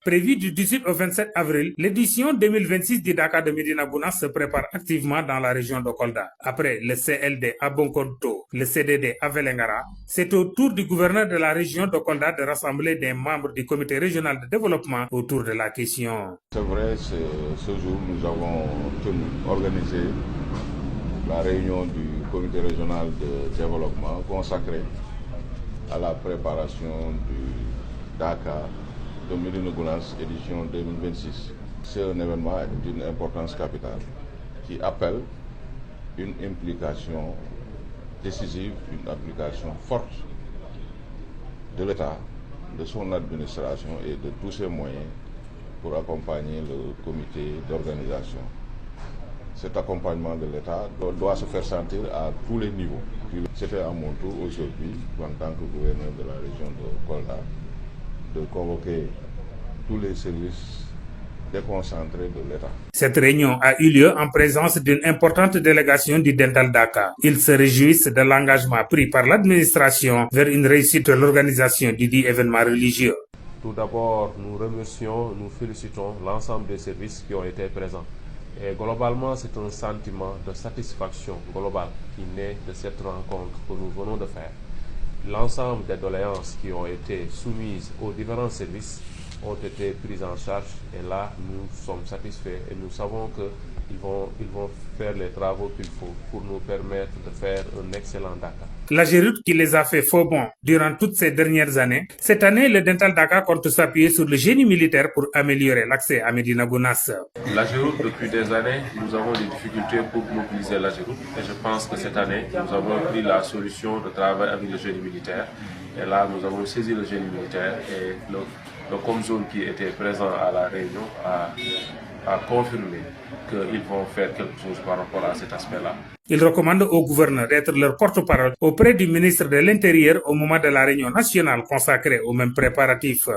Prévue du 18 au 27 avril, l'édition 2026 du Dakar de Médina Gounass se prépare activement dans la région de Kolda. Après le CLD à Bonkorto, le CDD à Vélingara, c'est au tour du gouverneur de la région de Kolda de rassembler des membres du comité régional de développement autour de la question. C'est vrai, ce jour, nous avons organisé la réunion du comité régional de développement consacrée à la préparation du Dakar de Médina Gounass édition 2026. C'est un événement d'une importance capitale qui appelle une implication décisive, une application forte de l'État, de son administration et de tous ses moyens pour accompagner le comité d'organisation. Cet accompagnement de l'État doit se faire sentir à tous les niveaux. C'était à mon tour aujourd'hui, en tant que gouverneur de la région de Kolda, de convoquer tous les services déconcentrés de l'État. Cette réunion a eu lieu en présence d'une importante délégation du Dental Dakar. Ils se réjouissent de l'engagement pris par l'administration vers une réussite de l'organisation du dit événement religieux. Tout d'abord, nous remercions, nous félicitons l'ensemble des services qui ont été présents. Et globalement, c'est un sentiment de satisfaction globale qui naît de cette rencontre que nous venons de faire. L'ensemble des doléances qui ont été soumises aux différents services ont été prises en charge et là, nous sommes satisfaits et nous savons qu'ils vont faire les travaux qu'il faut pour nous permettre de faire un excellent Dakar. L'Agéroute qui les a fait faux bond durant toutes ces dernières années, cette année, le Dental Dakar compte s'appuyer sur le génie militaire pour améliorer l'accès à Médina Gounass. L'Agéroute, depuis des années, nous avons des difficultés pour mobiliser l'Agéroute et je pense que cette année, nous avons pris la solution de travailler avec le génie militaire. Et là, nous avons saisi le génie militaire et le Comzone qui était présent à la réunion a confirmé qu'ils vont faire quelque chose par rapport à cet aspect-là. Il recommande au gouverneur d'être leur porte-parole auprès du ministre de l'Intérieur au moment de la réunion nationale consacrée aux mêmes préparatifs.